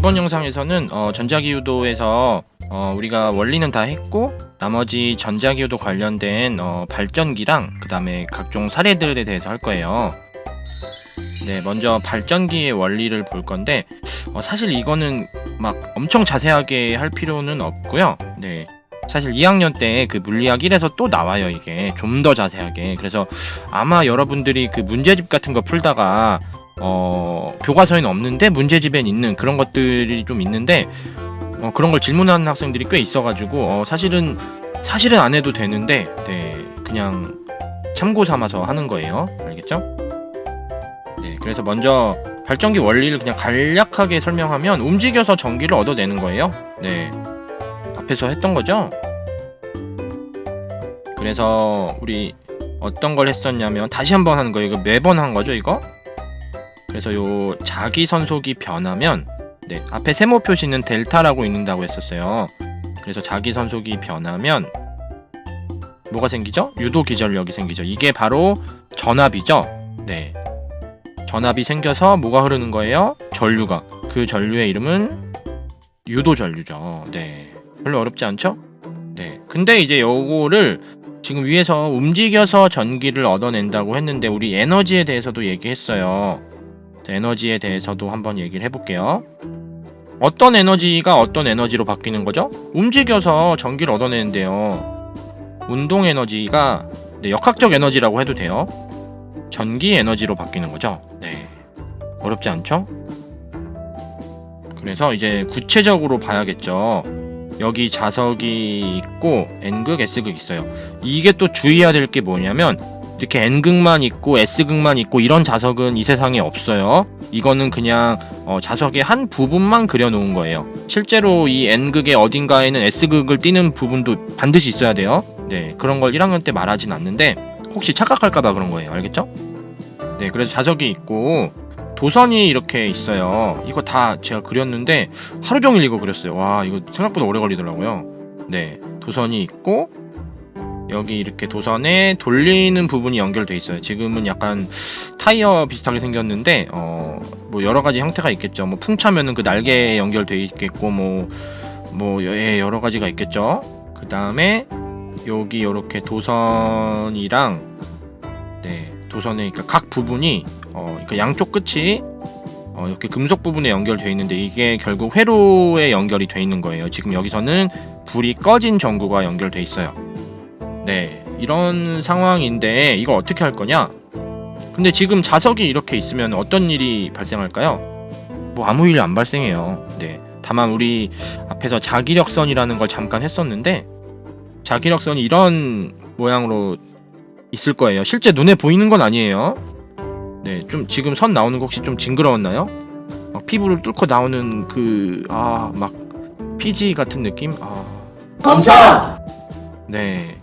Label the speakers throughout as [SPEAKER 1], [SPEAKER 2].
[SPEAKER 1] 이번 영상에서는 전자기유도에서 우리가 원리는 다 했고 나머지 전자기유도 관련된 발전기랑 그 다음에 각종 사례들에 대해서 할 거예요. 네, 먼저 발전기의 원리를 볼 건데 사실 이거는 막 엄청 자세하게 할 필요는 없고요. 네, 사실 2학년 때 그 물리학 1에서 또 나와요. 이게 좀 더 자세하게. 그래서 아마 여러분들이 그 문제집 같은 거 풀다가 교과서에는 없는데 문제집엔 있는 그런 것들이 좀 있는데 그런 걸 질문하는 학생들이 꽤 있어가지고 사실은 안 해도 되는데 네, 그냥 참고 삼아서 하는 거예요. 알겠죠? 네, 그래서 먼저 발전기 원리를 그냥 간략하게 설명하면 움직여서 전기를 얻어내는 거예요. 네, 앞에서 했던 거죠. 그래서 우리 어떤 걸 했었냐면 다시 한번 하는 거예요. 이거 매번 한 거죠, 이거? 그래서 요 자기선속이 변하면 네, 앞에 세모 표시는 델타라고 읽는다고 했었어요. 그래서 자기선속이 변하면 뭐가 생기죠? 유도기전력이 생기죠. 이게 바로 전압이죠. 네, 전압이 생겨서 뭐가 흐르는 거예요? 전류가. 그 전류의 이름은 유도전류죠. 네, 별로 어렵지 않죠? 네, 근데 이제 요거를 지금 위에서 움직여서 전기를 얻어낸다고 했는데 우리 에너지에 대해서도 얘기했어요. 에너지에 대해서도 한번 얘기를 해볼게요. 어떤 에너지가 어떤 에너지로 바뀌는 거죠? 움직여서 전기를 얻어내는데요. 운동 에너지가 역학적 에너지라고 해도 돼요. 전기 에너지로 바뀌는 거죠. 네, 어렵지 않죠? 그래서 이제 구체적으로 봐야겠죠. 여기 자석이 있고 N극, S극 있어요. 이게 또 주의해야 될 게 뭐냐면 이렇게 N극만 있고 S극만 있고 이런 자석은 이 세상에 없어요. 이거는 그냥 자석의 한 부분만 그려놓은 거예요. 실제로 이 N극의 어딘가에는 S극을 띄는 부분도 반드시 있어야 돼요. 네, 그런 걸 1학년 때 말하진 않는데 혹시 착각할까봐 그런 거예요. 알겠죠? 네, 그래서 자석이 있고 도선이 이렇게 있어요. 이거 다 제가 그렸는데 하루 종일 이거 그렸어요. 와, 이거 생각보다 오래 걸리더라고요. 네, 도선이 있고 여기 이렇게 도선에 돌리는 부분이 연결돼 있어요. 지금은 약간 타이어 비슷하게 생겼는데 뭐 여러 가지 형태가 있겠죠. 뭐 풍차면은 그 날개에 연결돼 있겠고 여러 가지가 있겠죠. 그 다음에 여기 이렇게 도선이랑 도선의 그러니까 각 부분이 그러니까 양쪽 끝이 이렇게 금속 부분에 연결되어 있는데 이게 결국 회로에 연결이 되어 있는 거예요. 지금 여기서는 불이 꺼진 전구가 연결되어 있어요. 네, 이런 상황인데 이걸 어떻게 할 거냐? 근데 지금 자석이 이렇게 있으면 어떤 일이 발생할까요? 뭐 아무 일 안 발생해요. 네, 다만 우리 앞에서 자기력선이라는 걸 잠깐 했었는데 자기력선이 이런 모양으로 있을 거예요. 실제 눈에 보이는 건 아니에요. 네, 좀 지금 선 나오는 거 혹시 좀 징그러웠나요? 막 피부를 뚫고 나오는 막 PG 같은 느낌?
[SPEAKER 2] 검사!
[SPEAKER 1] 네,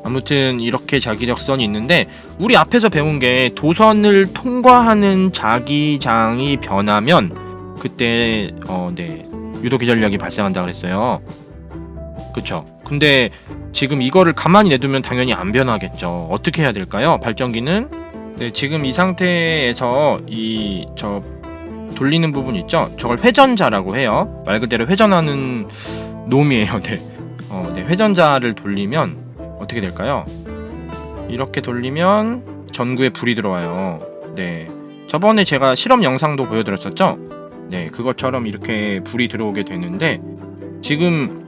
[SPEAKER 1] 아무튼 이렇게 자기력선이 있는데 우리 앞에서 배운 게 도선을 통과하는 자기장이 변하면 그때 유도기전력이 발생한다 그랬어요. 그쵸? 근데 지금 이거를 가만히 내두면 당연히 안 변하겠죠. 어떻게 해야 될까요? 발전기는 지금 이 상태에서 저 돌리는 부분 있죠? 저걸 회전자라고 해요. 말 그대로 회전하는 놈이에요. 회전자를 돌리면 어떻게 될까요? 이렇게 돌리면 전구에 불이 들어와요. 네, 저번에 제가 실험 영상도 보여드렸었죠? 네, 그것처럼 이렇게 불이 들어오게 되는데 지금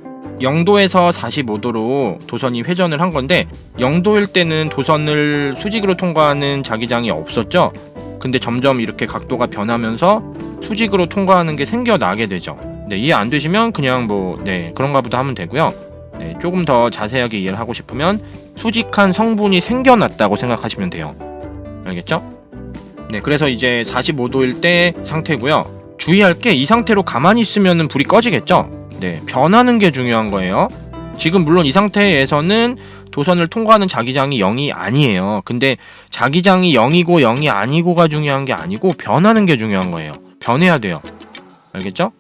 [SPEAKER 1] 0도에서 45도로 도선이 회전을 한 건데 0도일 때는 도선을 수직으로 통과하는 자기장이 없었죠. 근데 점점 이렇게 각도가 변하면서 수직으로 통과하는 게 생겨나게 되죠. 네, 이해 안 되시면 그냥 그런가 보다 하면 되고요. 네, 조금 더 자세하게 이해를 하고 싶으면 수직한 성분이 생겨났다고 생각하시면 돼요. 알겠죠? 네, 그래서 이제 45도일 때 상태고요. 주의할 게 이 상태로 가만히 있으면 불이 꺼지겠죠? 네, 변하는 게 중요한 거예요. 지금 물론 이 상태에서는 도선을 통과하는 자기장이 0이 아니에요. 근데 자기장이 0이고 0이 아니고가 중요한 게 아니고 변하는 게 중요한 거예요. 변해야 돼요. 알겠죠?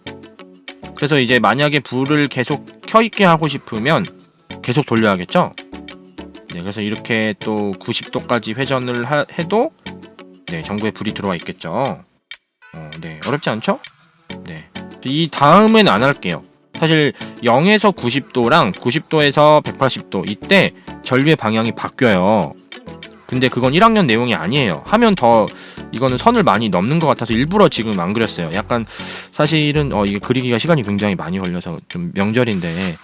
[SPEAKER 1] 그래서 이제 만약에 불을 계속 켜있게 하고 싶으면 계속 돌려야겠죠? 네, 그래서 이렇게 또 90도까지 회전을 해도 전구에 불이 들어와 있겠죠. 네, 어렵지 않죠? 네. 이 다음은 안 할게요. 사실 0에서 90도랑 90도에서 180도 이때 전류의 방향이 바뀌어요. 근데 그건 1학년 내용이 아니에요. 하면 더 이거는 선을 많이 넘는 것 같아서 일부러 지금 안 그렸어요. 약간 사실은 이게 그리기가 시간이 굉장히 많이 걸려서 좀 명절인데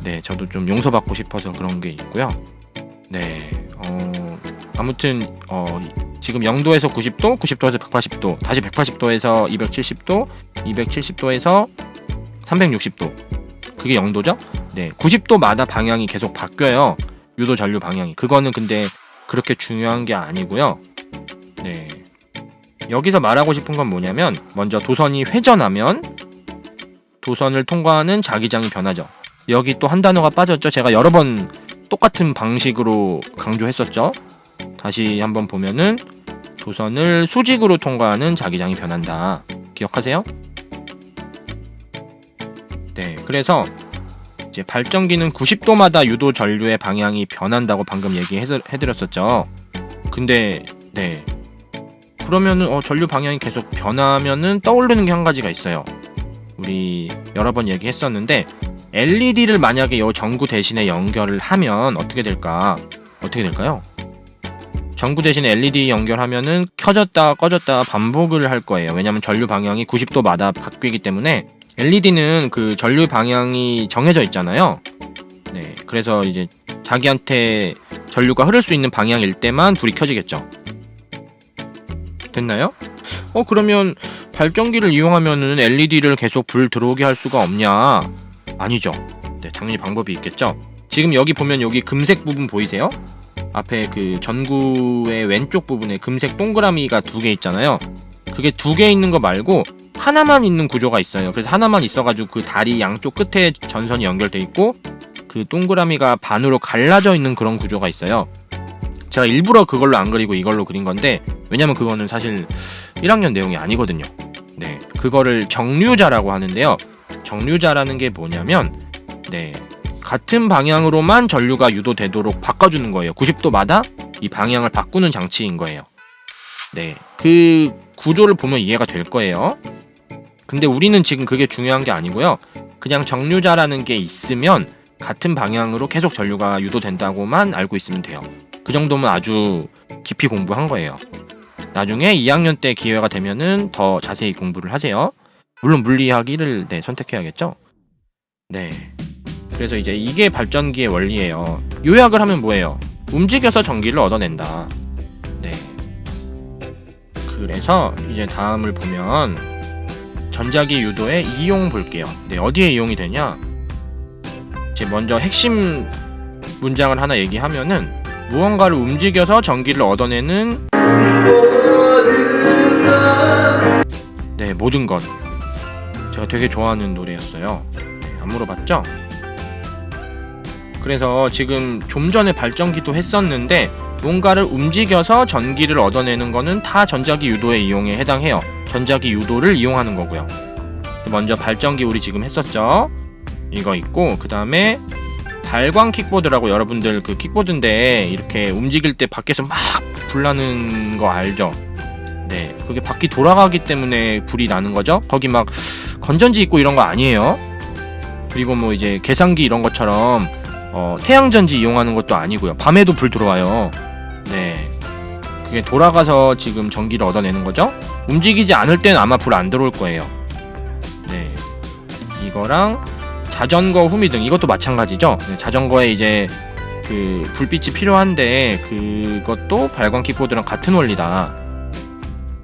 [SPEAKER 1] 네 저도 좀 용서받고 싶어서 그런 게 있고요. 네 아무튼 지금 0도에서 90도, 90도에서 180도, 다시 180도에서 270도, 270도에서 360도. 그게 0도죠? 네, 90도마다 방향이 계속 바뀌어요. 유도 전류 방향이. 그거는 근데 그렇게 중요한 게 아니고요. 네. 여기서 말하고 싶은 건 뭐냐면 먼저 도선이 회전하면 도선을 통과하는 자기장이 변하죠. 여기 또 한 단어가 빠졌죠. 제가 여러 번 똑같은 방식으로 강조했었죠. 다시 한번 보면은 도선을 수직으로 통과하는 자기장이 변한다. 기억하세요? 네, 그래서 이제 발전기는 90도마다 유도 전류의 방향이 변한다고 방금 얘기해드렸었죠. 근데 네, 그러면은 전류 방향이 계속 변하면은 떠오르는 게 한 가지가 있어요. 우리 여러 번 얘기했었는데 LED를 만약에 이 전구 대신에 연결을 하면 어떻게 될까요? 전구 대신에 LED 연결하면은 켜졌다 꺼졌다 반복을 할 거예요. 왜냐면 전류 방향이 90도마다 바뀌기 때문에 LED는 그 전류 방향이 정해져 있잖아요. 네, 그래서 이제 자기한테 전류가 흐를 수 있는 방향일 때만 불이 켜지겠죠. 됐나요? 그러면 발전기를 이용하면은 LED를 계속 불 들어오게 할 수가 없냐? 아니죠. 네, 당연히 방법이 있겠죠. 지금 여기 보면 여기 금색 부분 보이세요? 앞에 그 전구의 왼쪽 부분에 금색 동그라미가 2개 있잖아요. 그게 2개 있는 거 말고 하나만 있는 구조가 있어요. 그래서 하나만 있어가지고 그 다리 양쪽 끝에 전선이 연결돼 있고 그 동그라미가 반으로 갈라져 있는 그런 구조가 있어요. 제가 일부러 그걸로 안 그리고 이걸로 그린 건데 왜냐면 그거는 사실 1학년 내용이 아니거든요. 네, 그거를 정류자라고 하는데요. 정류자라는 게 뭐냐면 네, 같은 방향으로만 전류가 유도되도록 바꿔주는 거예요. 90도마다 이 방향을 바꾸는 장치인 거예요. 네, 그 구조를 보면 이해가 될 거예요. 근데 우리는 지금 그게 중요한 게 아니고요. 그냥 정류자라는 게 있으면 같은 방향으로 계속 전류가 유도된다고만 알고 있으면 돼요. 그 정도면 아주 깊이 공부한 거예요. 나중에 2학년 때 기회가 되면은 더 자세히 공부를 하세요. 물론 물리학을 선택해야겠죠. 네. 그래서 이제 이게 발전기의 원리예요. 요약을 하면 뭐예요? 움직여서 전기를 얻어낸다. 네. 그래서 이제 다음을 보면 전자기 유도의 이용 볼게요. 네, 어디에 이용이 되냐? 이제 먼저 핵심 문장을 하나 얘기하면은 무언가를 움직여서 전기를 얻어내는 네, 모든 것. 제가 되게 좋아하는 노래였어요. 네, 안 물어봤죠? 그래서 지금 좀 전에 발전기도 했었는데 뭔가를 움직여서 전기를 얻어내는 거는 다 전자기 유도의 이용에 해당해요. 전자기 유도를 이용하는 거고요. 먼저 발전기 우리 지금 했었죠. 이거 있고 그 다음에 발광 킥보드라고 여러분들 그 킥보드인데 이렇게 움직일 때 밖에서 막 불나는 거 알죠? 네, 그게 바퀴 돌아가기 때문에 불이 나는 거죠. 거기 막 건전지 있고 이런 거 아니에요. 그리고 뭐 이제 계산기 이런 것처럼 태양전지 이용하는 것도 아니고요. 밤에도 불 들어와요. 네, 그게 돌아가서 지금 전기를 얻어내는 거죠. 움직이지 않을 때는 아마 불 안 들어올 거예요. 네, 이거랑 자전거 후미등 이것도 마찬가지죠. 네, 자전거에 이제 그 불빛이 필요한데 그것도 발광 킥보드랑 같은 원리다.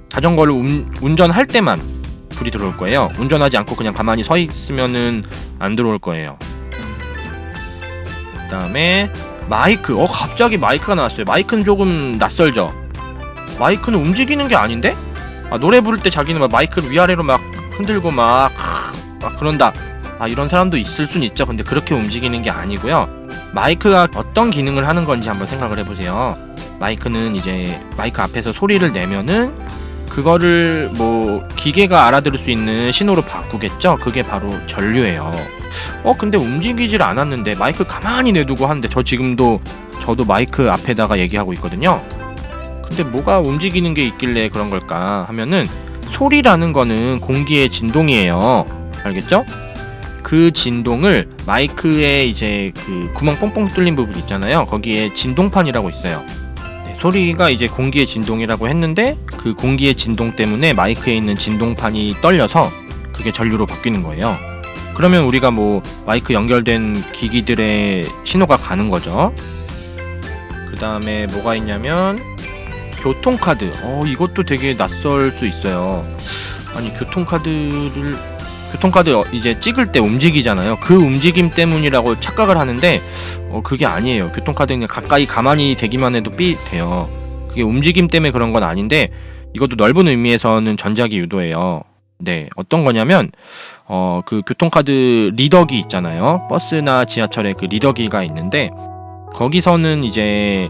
[SPEAKER 1] 자전거를 운전할 때만 불이 들어올 거예요. 운전하지 않고 그냥 가만히 서 있으면은 안 들어올 거예요. 그 다음에 마이크. 갑자기 마이크가 나왔어요. 마이크는 조금 낯설죠. 마이크는 움직이는 게 아닌데? 노래 부를 때 자기는 막 마이크를 위아래로 막 흔들고 막 그런다. 이런 사람도 있을 순 있죠. 근데 그렇게 움직이는 게 아니고요. 마이크가 어떤 기능을 하는 건지 한번 생각을 해보세요. 마이크는 이제 마이크 앞에서 소리를 내면은 그거를 뭐 기계가 알아들을 수 있는 신호로 바꾸겠죠. 그게 바로 전류예요. 근데 움직이질 않았는데 마이크 가만히 내두고 하는데 저도 마이크 앞에다가 얘기하고 있거든요. 근데 뭐가 움직이는 게 있길래 그런 걸까 하면은 소리라는 거는 공기의 진동이에요. 알겠죠? 그 진동을 마이크에 이제 그 구멍 뽕뽕 뚫린 부분 있잖아요. 거기에 진동판이라고 있어요. 네, 소리가 이제 공기의 진동이라고 했는데 그 공기의 진동 때문에 마이크에 있는 진동판이 떨려서 그게 전류로 바뀌는 거예요. 그러면 우리가 뭐 마이크 연결된 기기들의 신호가 가는 거죠. 그 다음에 뭐가 있냐면 교통카드. 이것도 되게 낯설 수 있어요. 아니 교통카드 이제 찍을 때 움직이잖아요. 그 움직임 때문이라고 착각을 하는데 그게 아니에요. 교통카드는 가까이 가만히 대기만 해도 삐 돼요. 그게 움직임 때문에 그런 건 아닌데 이것도 넓은 의미에서는 전자기 유도예요. 네, 어떤 거냐면 그 교통카드 리더기 있잖아요. 버스나 지하철에 그 리더기가 있는데 거기서는 이제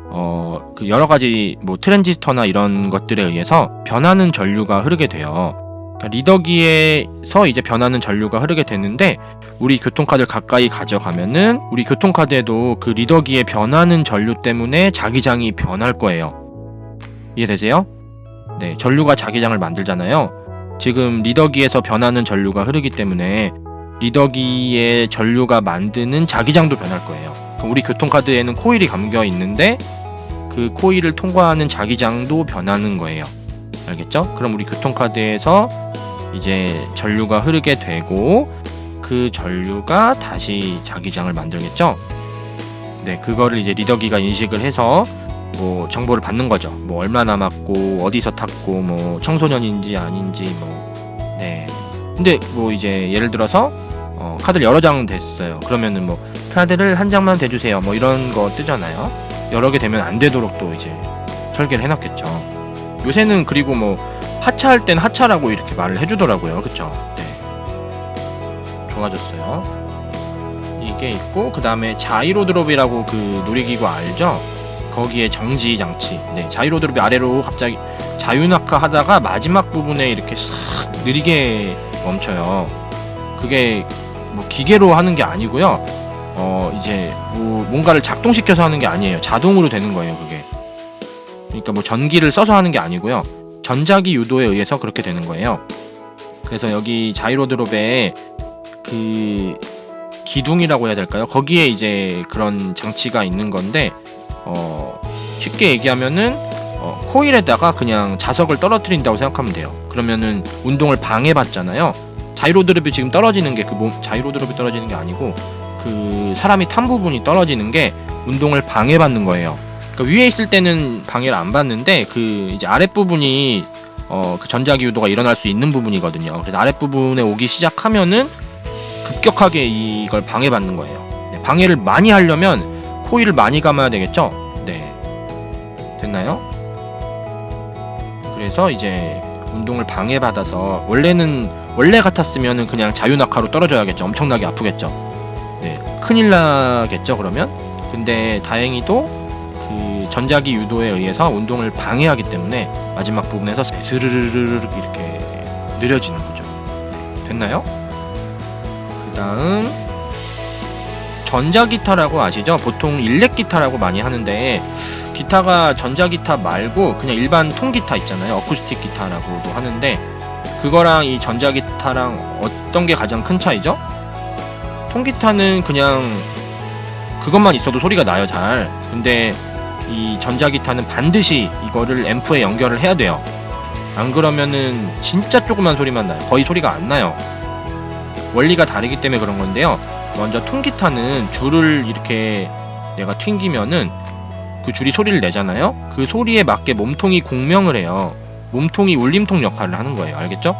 [SPEAKER 1] 그 여러 가지 뭐 트랜지스터나 이런 것들에 의해서 변하는 전류가 흐르게 돼요. 그러니까 리더기에서 이제 변하는 전류가 흐르게 되는데 우리 교통카드를 가까이 가져가면은 우리 교통카드에도 그 리더기에 변하는 전류 때문에 자기장이 변할 거예요. 이해되세요? 네, 전류가 자기장을 만들잖아요. 지금 리더기에서 변하는 전류가 흐르기 때문에 리더기의 전류가 만드는 자기장도 변할 거예요. 우리 교통카드에는 코일이 감겨 있는데 그 코일을 통과하는 자기장도 변하는 거예요. 알겠죠? 그럼 우리 교통카드에서 이제 전류가 흐르게 되고 그 전류가 다시 자기장을 만들겠죠? 네, 그거를 이제 리더기가 인식을 해서 뭐 정보를 받는 거죠. 뭐 얼마 남았고 어디서 탔고 뭐 청소년인지 아닌지 뭐. 네. 근데 뭐 이제 예를 들어서 카드를 여러 장 됐어요. 그러면은 뭐 카드를 한 장만 대주세요. 뭐 이런 거 뜨잖아요. 여러 개 되면 안 되도록 또 이제 설계를 해놨겠죠. 요새는 그리고 뭐 하차할 땐 하차라고 이렇게 말을 해주더라고요. 그쵸? 네. 좋아졌어요. 이게 있고 그 다음에 자이로 드롭이라고 그 놀이기구 알죠? 거기에 정지 장치. 네, 자이로 드롭이 아래로 갑자기 자유낙하 하다가 마지막 부분에 이렇게 싹 느리게 멈춰요. 그게 뭐 기계로 하는 게 아니고요. 이제 뭐 뭔가를 작동시켜서 하는 게 아니에요. 자동으로 되는 거예요, 그게. 그러니까 뭐 전기를 써서 하는 게 아니고요. 전자기 유도에 의해서 그렇게 되는 거예요. 그래서 여기 자이로 드롭에 그 기둥이라고 해야 될까요? 거기에 이제 그런 장치가 있는 건데 쉽게 얘기하면은 코일에다가 그냥 자석을 떨어뜨린다고 생각하면 돼요. 그러면은 운동을 방해받잖아요. 자이로 드롭이 지금 떨어지는 게 자이로 드롭이 떨어지는 게 아니고 그 사람이 탄 부분이 떨어지는 게 운동을 방해받는 거예요. 그러니까 위에 있을 때는 방해를 안 받는데 그 이제 아랫부분이 그 전자기 유도가 일어날 수 있는 부분이거든요. 그래서 아랫부분에 오기 시작하면은 급격하게 이걸 방해받는 거예요. 네, 방해를 많이 하려면 코일을 많이 감아야 되겠죠? 네. 됐나요? 그래서 이제 운동을 방해받아서 원래 같았으면은 그냥 자유낙하로 떨어져야겠죠. 엄청나게 아프겠죠. 네, 큰일 나겠죠. 그러면. 근데 다행히도 그 전자기 유도에 의해서 운동을 방해하기 때문에 마지막 부분에서 스르르르르 이렇게 느려지는 거죠. 됐나요? 그다음 전자기타라고 아시죠? 보통 일렉기타라고 많이 하는데 기타가 전자기타 말고 그냥 일반 통기타 있잖아요. 어쿠스틱 기타라고도 하는데 그거랑 이 전자기타랑 어떤 게 가장 큰 차이죠? 통기타는 그냥 그것만 있어도 소리가 나요, 잘. 근데 이 전자기타는 반드시 이거를 앰프에 연결을 해야 돼요. 안 그러면은 진짜 조그만 소리만 나요. 거의 소리가 안 나요. 원리가 다르기 때문에 그런 건데요. 먼저 통기타는 줄을 이렇게 내가 튕기면은 그 줄이 소리를 내잖아요. 그 소리에 맞게 몸통이 공명을 해요. 몸통이 울림통 역할을 하는 거예요. 알겠죠?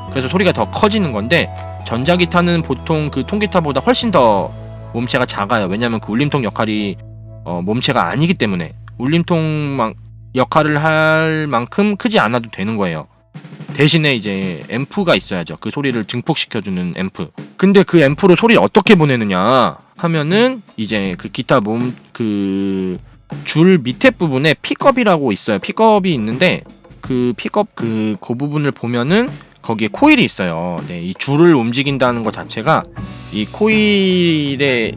[SPEAKER 1] 그래서 소리가 더 커지는 건데 전자기타는 보통 그 통기타보다 훨씬 더 몸체가 작아요. 왜냐면 그 울림통 역할이 몸체가 아니기 때문에 울림통 역할을 할 만큼 크지 않아도 되는 거예요. 대신에 이제 앰프가 있어야죠. 그 소리를 증폭시켜주는 앰프. 근데 그 앰프로 소리를 어떻게 보내느냐 하면은 이제 그 기타 몸 그 줄 밑에 부분에 픽업이라고 있어요. 픽업이 있는데 그 픽업 그 부분을 보면은 거기에 코일이 있어요. 네, 이 줄을 움직인다는 것 자체가 이 코일을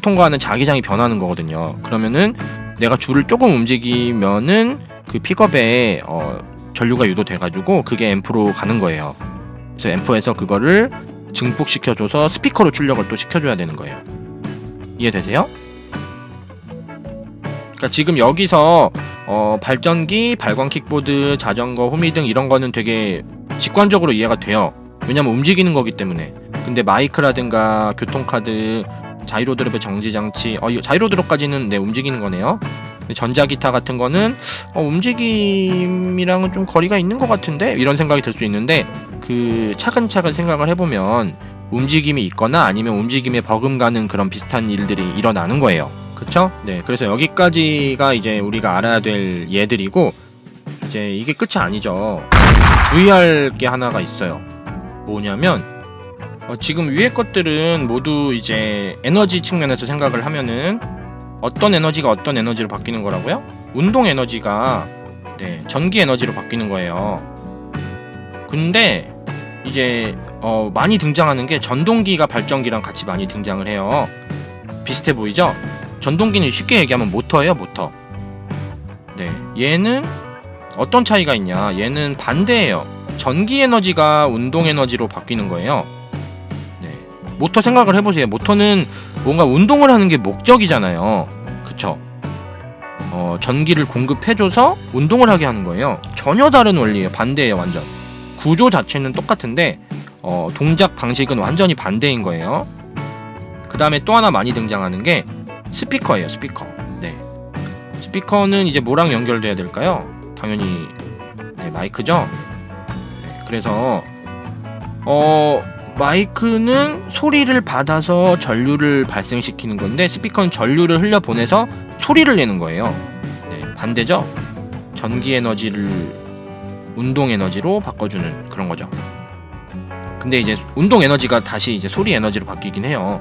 [SPEAKER 1] 통과하는 자기장이 변하는 거거든요. 그러면은 내가 줄을 조금 움직이면은 그 픽업에 전류가 유도돼가지고 그게 앰프로 가는 거예요. 그래서 M4에서 그거를 증폭시켜줘서 스피커로 출력을 또 시켜줘야 되는 거예요. 이해되세요? 그러니까 지금 여기서 발전기, 발광 킥보드, 자전거, 호미 등 이런 거는 되게 직관적으로 이해가 돼요. 왜냐면 움직이는 거기 때문에. 근데 마이크라든가 교통카드, 자이로 드롭의 정지 장치, 이거 자이로 드롭까지는 네, 움직이는 거네요. 근데 전자기타 같은 거는 움직임이랑은 좀 거리가 있는 것 같은데 이런 생각이 들 수 있는데, 그 차근차근 생각을 해보면 움직임이 있거나 아니면 움직임에 버금가는 그런 비슷한 일들이 일어나는 거예요. 그쵸? 네, 그래서 여기까지가 이제 우리가 알아야 될 얘들이고, 이제 이게 끝이 아니죠. 주의할 게 하나가 있어요. 뭐냐면 지금 위에 것들은 모두 이제 에너지 측면에서 생각을 하면은 어떤 에너지가 어떤 에너지로 바뀌는 거라고요? 운동 에너지가 네, 전기 에너지로 바뀌는 거예요. 근데 이제 많이 등장하는 게 전동기가 발전기랑 같이 많이 등장을 해요. 비슷해 보이죠? 전동기는 쉽게 얘기하면 모터예요, 모터. 네, 얘는 어떤 차이가 있냐? 얘는 반대예요. 전기 에너지가 운동 에너지로 바뀌는 거예요. 네, 모터 생각을 해보세요. 모터는 뭔가 운동을 하는 게 목적이잖아요. 그쵸? 전기를 공급해줘서 운동을 하게 하는 거예요. 전혀 다른 원리예요. 반대예요, 완전. 구조 자체는 똑같은데 동작 방식은 완전히 반대인 거예요. 그 다음에 또 하나 많이 등장하는 게 스피커예요. 스피커. 네, 스피커는 이제 뭐랑 연결돼야 될까요? 당연히 네, 마이크죠. 네, 그래서 마이크는 소리를 받아서 전류를 발생시키는 건데, 스피커는 전류를 흘려보내서 소리를 내는 거예요. 네, 반대죠. 전기 에너지를 운동 에너지로 바꿔주는 그런 거죠. 근데 이제 운동 에너지가 다시 이제 소리 에너지로 바뀌긴 해요.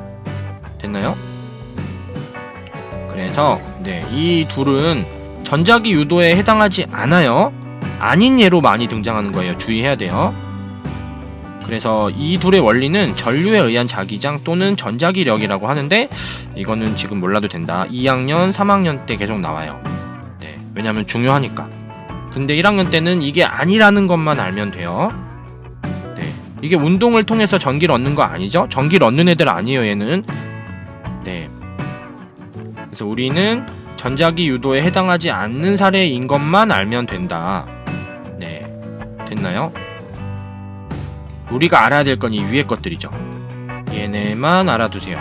[SPEAKER 1] 됐나요? 그래서 네, 이 둘은 전자기 유도에 해당하지 않아요. 아닌 예로 많이 등장하는 거예요. 주의해야 돼요. 그래서 이 둘의 원리는 전류에 의한 자기장 또는 전자기력이라고 하는데, 이거는 지금 몰라도 된다. 2학년, 3학년 때 계속 나와요. 네, 왜냐면 중요하니까. 근데 1학년 때는 이게 아니라는 것만 알면 돼요. 네, 이게 운동을 통해서 전기를 얻는 거 아니죠? 전기를 얻는 애들 아니에요, 얘는. 네, 그래서 우리는 전자기 유도에 해당하지 않는 사례인 것만 알면 된다. 네, 됐나요? 우리가 알아야 될 건 이 위에 것들이죠. 얘네만 알아두세요.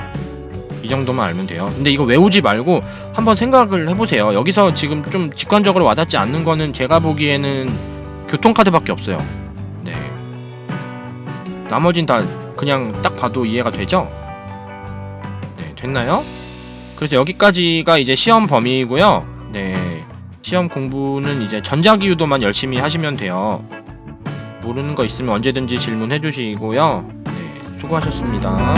[SPEAKER 1] 이 정도만 알면 돼요. 근데 이거 외우지 말고 한번 생각을 해보세요. 여기서 지금 좀 직관적으로 와닿지 않는 거는 제가 보기에는 교통카드밖에 없어요. 네, 나머진 다 그냥 딱 봐도 이해가 되죠? 네, 됐나요? 그래서 여기까지가 이제 시험 범위이고요. 네, 시험 공부는 이제 전자기 유도만 열심히 하시면 돼요. 모르는 거 있으면 언제든지 질문해 주시고요. 네, 수고하셨습니다.